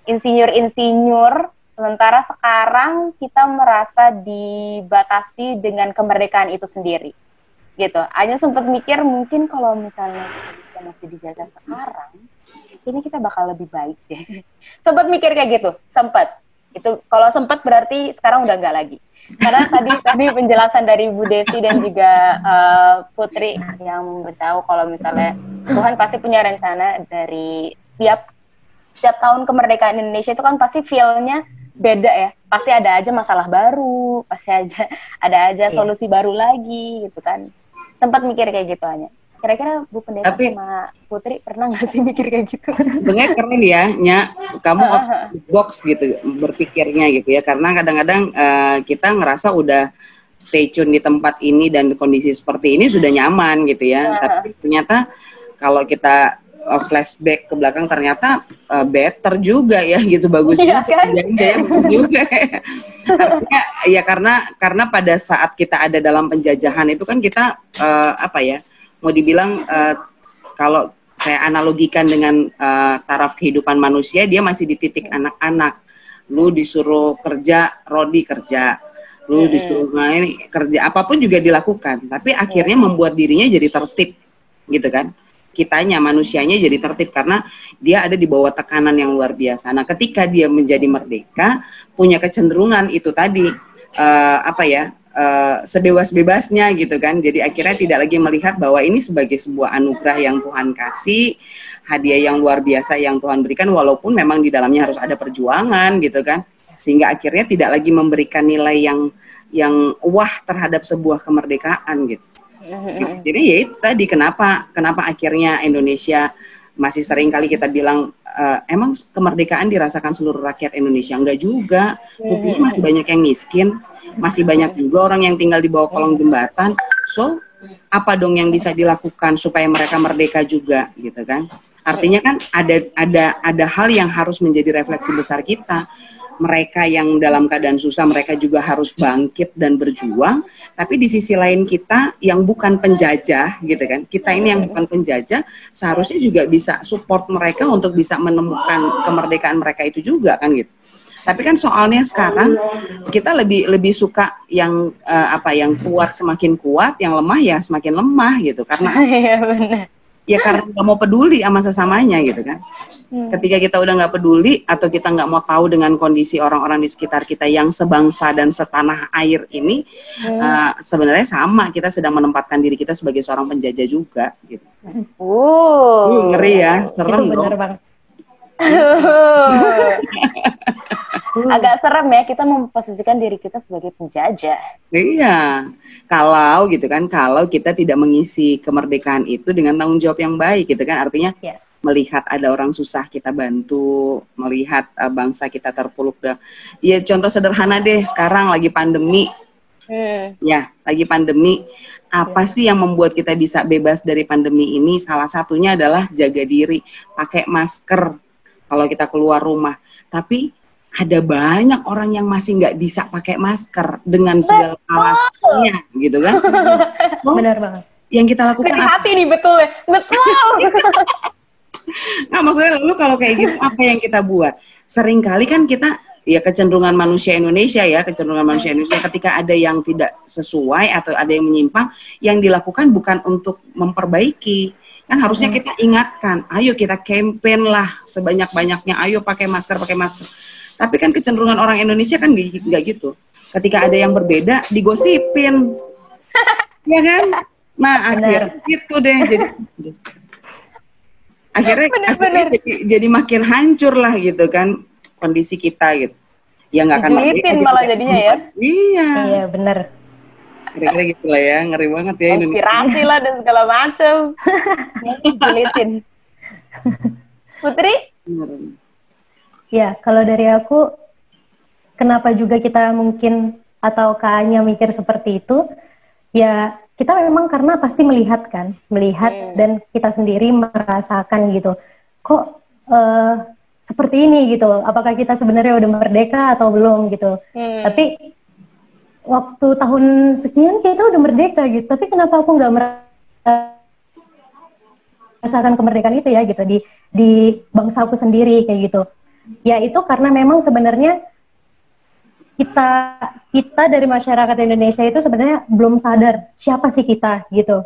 insinyur-insinyur. Sementara sekarang kita merasa dibatasi dengan kemerdekaan itu sendiri. Gitu. Anya sempat mikir mungkin kalau misalnya kita masih dijajah sekarang, ini kita bakal lebih baik deh. Sempat mikir kayak gitu, sempat. Itu kalau sempat berarti sekarang udah enggak lagi. Karena tadi penjelasan dari Bu Desi dan juga Putri yang beritahu kalau misalnya Tuhan pasti punya rencana dari setiap tahun kemerdekaan Indonesia itu kan pasti feel-nya beda ya. Pasti ada aja masalah baru, pasti ada aja solusi baru lagi gitu kan. Sempat mikir kayak gitu aja. Kira-kira Bu Pendeta sama Putri pernah nggak sih mikir kayak gitu? Sebenarnya keren ya, kamu box gitu berpikirnya gitu ya, karena kadang-kadang kita ngerasa udah stay tune di tempat ini dan kondisi seperti ini sudah nyaman gitu ya, tapi ternyata kalau kita flashback ke belakang ternyata better juga ya gitu, bagus juga, bagus juga. Artinya ya karena pada saat kita ada dalam penjajahan itu kan kita apa ya, mau dibilang kalau saya analogikan dengan taraf kehidupan manusia, dia masih di titik anak-anak. Lu disuruh kerja, Rodi kerja. Lu disuruh main, kerja, apapun juga dilakukan. Tapi akhirnya membuat dirinya jadi tertib, gitu kan. Kitanya, manusianya jadi tertib karena dia ada di bawah tekanan yang luar biasa. Nah, ketika dia menjadi merdeka, punya kecenderungan itu tadi, apa ya, sebebas-bebasnya gitu kan. Jadi akhirnya tidak lagi melihat bahwa ini sebagai sebuah anugerah yang Tuhan kasih, hadiah yang luar biasa yang Tuhan berikan, walaupun memang di dalamnya harus ada perjuangan gitu kan. Sehingga akhirnya tidak lagi memberikan nilai yang wah terhadap sebuah kemerdekaan gitu. Jadi ya itu tadi kenapa akhirnya Indonesia masih sering kali kita bilang emang kemerdekaan dirasakan seluruh rakyat Indonesia, enggak juga. Buktinya masih banyak yang miskin, masih banyak juga orang yang tinggal di bawah kolong jembatan. So, apa dong yang bisa dilakukan supaya mereka merdeka juga, gitu kan? Artinya kan ada hal yang harus menjadi refleksi besar kita. Mereka yang dalam keadaan susah, mereka juga harus bangkit dan berjuang. Tapi di sisi lain kita yang bukan penjajah, gitu kan? Kita ini yang bukan penjajah, seharusnya juga bisa support mereka untuk bisa menemukan kemerdekaan mereka itu juga, kan gitu. Tapi kan soalnya sekarang kita lebih suka yang yang kuat semakin kuat, yang lemah ya semakin lemah gitu, karena ya karena nggak mau peduli sama sesamanya gitu kan. Ketika kita udah nggak peduli atau kita nggak mau tahu dengan kondisi orang-orang di sekitar kita yang sebangsa dan setanah air ini, sebenarnya sama, kita sedang menempatkan diri kita sebagai seorang penjajah juga gitu. Ngeri ya, serem dong. Agak serem ya kita memposisikan diri kita sebagai penjajah. Iya, kalau kita tidak mengisi kemerdekaan itu dengan tanggung jawab yang baik gitu kan, artinya melihat ada orang susah kita bantu, melihat bangsa kita terpuruk. Ya contoh sederhana deh, sekarang lagi pandemi, ya lagi pandemi. Apa sih yang membuat kita bisa bebas dari pandemi ini? Salah satunya adalah jaga diri, pakai masker kalau kita keluar rumah. Tapi ada banyak orang yang masih nggak bisa pakai masker dengan segala alasannya, gitu kan? So, benar banget. Yang kita lakukan hati nih, betul. Nah, maksudnya lalu kalau kayak gitu apa yang kita buat? Seringkali kan kita ya kecenderungan manusia Indonesia ketika ada yang tidak sesuai atau ada yang menyimpang, yang dilakukan bukan untuk memperbaiki. Kan harusnya kita ingatkan, ayo kita campaign lah sebanyak-banyaknya, ayo pakai masker. Tapi kan kecenderungan orang Indonesia kan nggak gitu. Ketika ada yang berbeda, digosipin. Ya kan? Nah, akhirnya gitu deh. Akhirnya jadi makin hancur lah gitu kan kondisi kita gitu. Ya nggak akan julitin malah jadinya ya. Iya, benar. Kira-kira gitu lah ya, ngeri banget ya. Inspirasi lah dan segala macam. Julitin. Putri? Ya, kalau dari aku, kenapa juga kita mungkin atau kayaknya mikir seperti itu, ya kita memang karena pasti melihat dan kita sendiri merasakan gitu, kok seperti ini gitu, apakah kita sebenarnya udah merdeka atau belum gitu. Tapi waktu tahun sekian kita udah merdeka gitu, tapi kenapa aku nggak merasakan kemerdekaan itu ya gitu di bangsaku sendiri kayak gitu. Ya itu karena memang sebenarnya kita dari masyarakat Indonesia itu sebenarnya belum sadar siapa sih kita gitu.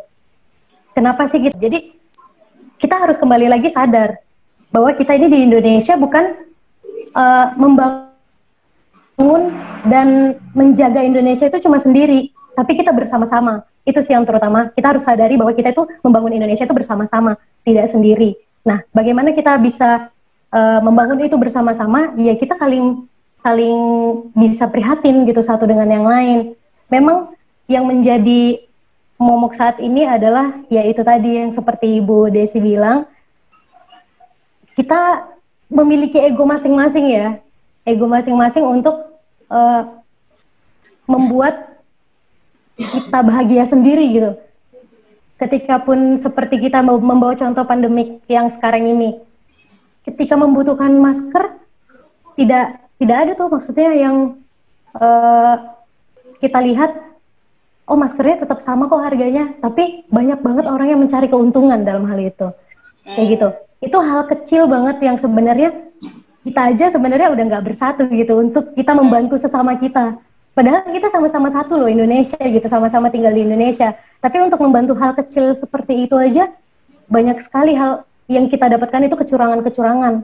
Kenapa sih gitu? Jadi kita harus kembali lagi sadar bahwa kita ini di Indonesia bukan membangun dan menjaga Indonesia itu cuma sendiri, tapi kita bersama-sama. Itu sih yang terutama, kita harus sadari bahwa kita itu membangun Indonesia itu bersama-sama, tidak sendiri. Nah, bagaimana kita bisa membangun itu bersama-sama? Ya kita saling bisa prihatin gitu satu dengan yang lain. Memang yang menjadi momok saat ini adalah ya itu tadi yang seperti Ibu Desi bilang, kita memiliki ego masing-masing ya, ego masing-masing untuk membuat kita bahagia sendiri gitu. Ketika pun seperti kita membawa contoh pandemik yang sekarang ini, ketika membutuhkan masker, tidak ada tuh maksudnya yang kita lihat, oh maskernya tetap sama kok harganya, tapi banyak banget orang yang mencari keuntungan dalam hal itu, kayak gitu. Itu hal kecil banget yang sebenarnya kita aja sebenarnya udah nggak bersatu gitu untuk kita membantu sesama kita. Padahal kita sama-sama satu loh Indonesia gitu, sama-sama tinggal di Indonesia. Tapi untuk membantu hal kecil seperti itu aja, banyak sekali hal yang kita dapatkan itu kecurangan-kecurangan.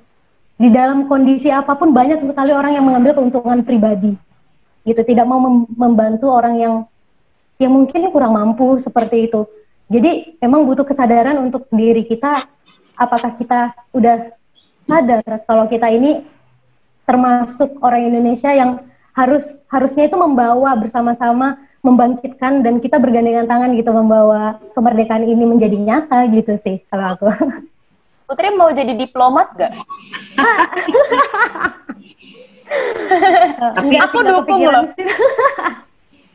Di dalam kondisi apapun banyak sekali orang yang mengambil keuntungan pribadi. Gitu, tidak mau membantu orang yang mungkin kurang mampu seperti itu. Jadi memang butuh kesadaran untuk diri kita, apakah kita udah sadar kalau kita ini termasuk orang Indonesia yang harusnya itu membawa bersama-sama, membangkitkan, dan kita bergandengan tangan gitu membawa kemerdekaan ini menjadi nyata gitu sih kalau aku. Putri mau jadi diplomat gak? Aku dukung loh.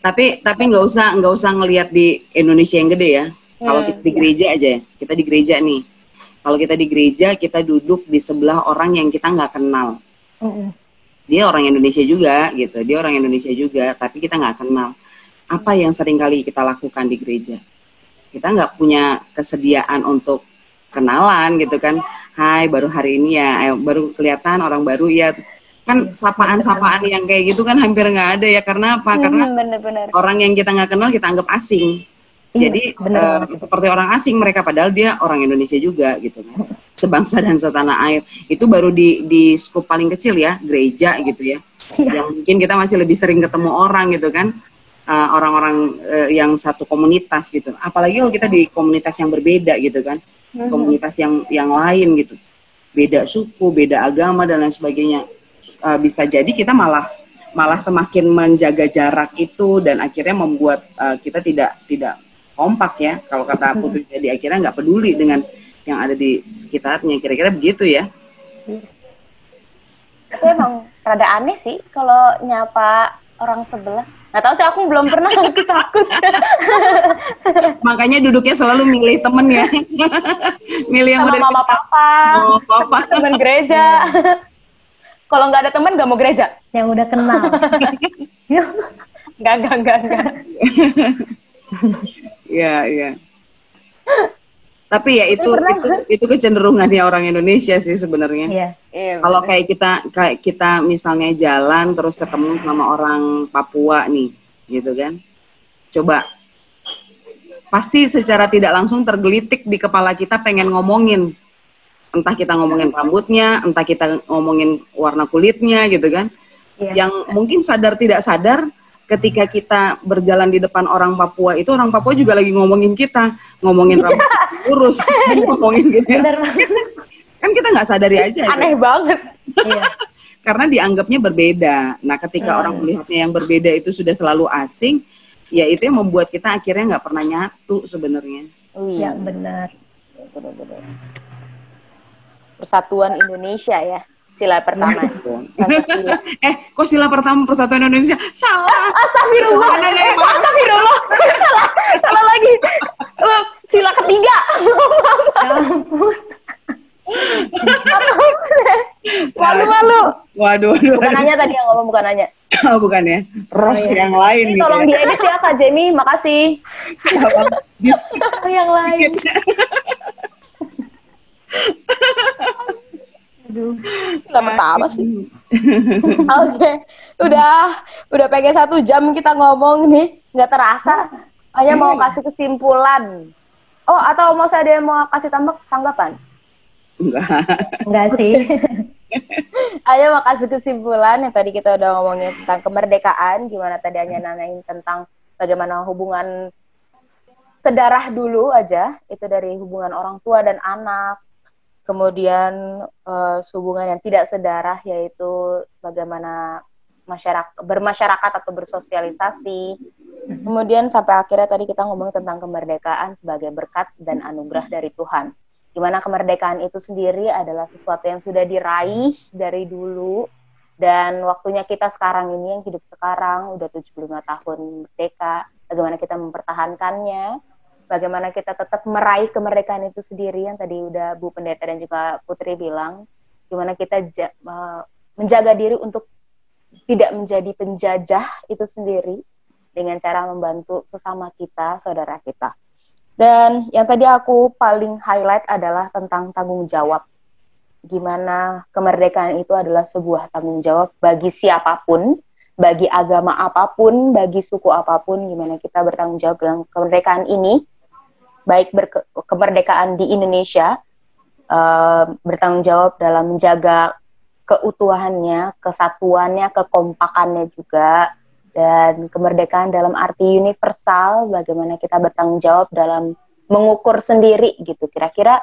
Tapi nggak usah ngelihat di Indonesia yang gede ya. Kalau kita di gereja aja ya, kita di gereja nih. Kalau kita di gereja, kita duduk di sebelah orang yang kita nggak kenal. Dia orang Indonesia juga gitu, dia orang Indonesia juga, tapi kita nggak kenal. Apa yang sering kali kita lakukan di gereja? Kita nggak punya kesediaan untuk kenalan gitu kan. Hai, baru hari ini ya, baru kelihatan orang baru ya. Kan sapaan-sapaan yang kayak gitu kan hampir nggak ada ya. Karena apa? Karena bener. orang yang kita nggak kenal kita anggap asing. Jadi seperti orang asing mereka, padahal dia orang Indonesia juga gitu kan, sebangsa dan setanah air. Itu baru di skup paling kecil ya, gereja gitu ya, yang mungkin kita masih lebih sering ketemu orang gitu kan, orang-orang yang satu komunitas gitu. Apalagi kalau kita di komunitas yang berbeda gitu kan, komunitas yang lain gitu, beda suku, beda agama dan lain sebagainya. Bisa jadi kita malah semakin menjaga jarak itu, dan akhirnya membuat kita tidak kompak ya, kalau kata Putri. Jadi akhirnya nggak peduli dengan yang ada di sekitarnya, kira-kira begitu ya. Tapi emang rada aneh sih kalau nyapa orang sebelah. Nggak tahu sih, aku belum pernah, aku takut. Makanya duduknya selalu milih temen ya. Milih yang sama mama papa, temen gereja. Kalau nggak ada temen nggak mau gereja. Yang udah kenal. Enggak. Iya. Tapi ya itu kecenderungannya orang Indonesia sih sebenarnya. Iya. Kalau kayak kita misalnya jalan terus ketemu sama orang Papua nih, gitu kan. Coba pasti secara tidak langsung tergelitik di kepala kita pengen ngomongin. Entah kita ngomongin rambutnya, entah kita ngomongin warna kulitnya gitu kan. Yang mungkin sadar tidak sadar, ketika kita berjalan di depan orang Papua, itu orang Papua juga lagi ngomongin kita, ngomongin rambut lurus, ngomongin gitu ya. Kan kita nggak sadari aja. Aneh banget. Karena dianggapnya berbeda. Nah, ketika orang melihatnya yang berbeda itu sudah selalu asing, ya itu yang membuat kita akhirnya nggak pernah nyatu sebenarnya. Iya, benar. Benar. Persatuan Indonesia ya. Sila pertama. Kok sila pertama Persatuan Indonesia? Salah. Astagfirullah. Astagfirullah. Salah lagi. Sila ketiga. Malu. Waduh. Bukan nanya tadi yang ngomong, bukan nanya. Oh, bukan ya. Roh yang lain ini gitu. Tolong diedit ya Kak Jenny, makasih. Yang lain. Aduh, nggak pertama sih. Oke. Udah pengen 1 jam kita ngomong nih, nggak terasa. Hanya mau kasih kesimpulan. Oh, atau mau ada yang mau kasih tanggapan? Enggak sih. Ayo mau kasih kesimpulan. Yang tadi kita udah ngomongin tentang kemerdekaan, gimana tadi hanya nanyain tentang bagaimana hubungan sedarah dulu aja, itu dari hubungan orang tua dan anak. Kemudian hubungan yang tidak sedarah, yaitu bagaimana bermasyarakat atau bersosialisasi. Kemudian sampai akhirnya tadi kita ngomong tentang kemerdekaan sebagai berkat dan anugerah dari Tuhan. Dimana kemerdekaan itu sendiri adalah sesuatu yang sudah diraih dari dulu, dan waktunya kita sekarang ini yang hidup sekarang udah 75 tahun merdeka, bagaimana kita mempertahankannya, bagaimana kita tetap meraih kemerdekaan itu sendiri yang tadi udah Bu Pendeta dan juga Putri bilang, gimana kita menjaga diri untuk tidak menjadi penjajah itu sendiri dengan cara membantu sesama kita, saudara kita. Dan yang tadi aku paling highlight adalah tentang tanggung jawab. Gimana kemerdekaan itu adalah sebuah tanggung jawab bagi siapapun, bagi agama apapun, bagi suku apapun, gimana kita bertanggung jawab dalam kemerdekaan ini, baik kemerdekaan di Indonesia, bertanggung jawab dalam menjaga keutuhannya, kesatuannya, kekompakannya juga, dan kemerdekaan dalam arti universal, bagaimana kita bertanggung jawab dalam mengukur sendiri gitu, kira-kira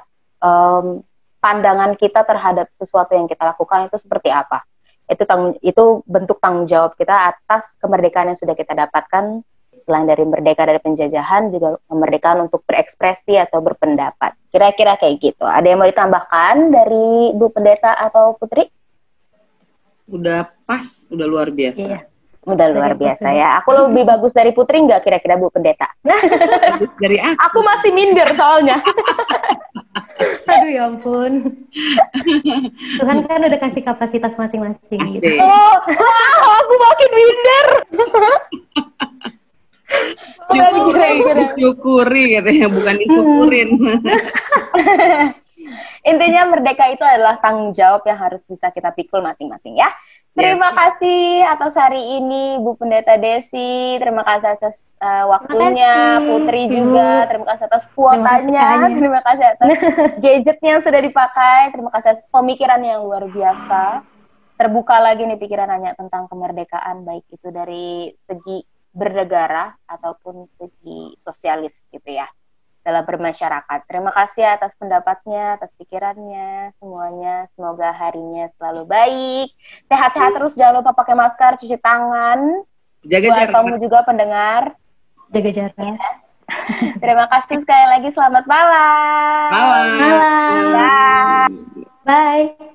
pandangan kita terhadap sesuatu yang kita lakukan itu seperti apa. Itu bentuk tanggung jawab kita atas kemerdekaan yang sudah kita dapatkan, selain dari merdeka dari penjajahan, juga kemerdekaan untuk berekspresi atau berpendapat. Kira-kira kayak gitu. Ada yang mau ditambahkan dari Bu Pendeta atau Putri? Udah pas, udah luar biasa. Iya. Udah luar biasa ya. Aku lebih bagus dari Putri nggak kira-kira Bu Pendeta? Dari aku. Aku masih minder soalnya. Aduh ya ampun. Tuhan kan udah kasih kapasitas masing-masing gitu. Oh, aku makin minder. Syukuri katanya, bukan disyukurin. Intinya merdeka itu adalah tanggung jawab yang harus bisa kita pikul masing-masing ya. Terima kasih atas hari ini Bu Pendeta Desi, terima kasih atas waktunya, Putri juga, terima kasih atas kuotanya, terima kasih atas gadgetnya yang sudah dipakai, terima kasih atas pemikiran yang luar biasa. Terbuka lagi nih pikiran hanya tentang kemerdekaan, baik itu dari segi bernegara ataupun segi sosialis gitu ya, dalam bermasyarakat. Terima kasih atas pendapatnya, atas pikirannya, semuanya. Semoga harinya selalu baik. Sehat-sehat terus, jangan lupa pakai masker, cuci tangan. Jaga jarak. Kamu juga pendengar. Jaga jarak. Ya. Terima kasih sekali lagi, selamat malam. Malam. Bye. Bye.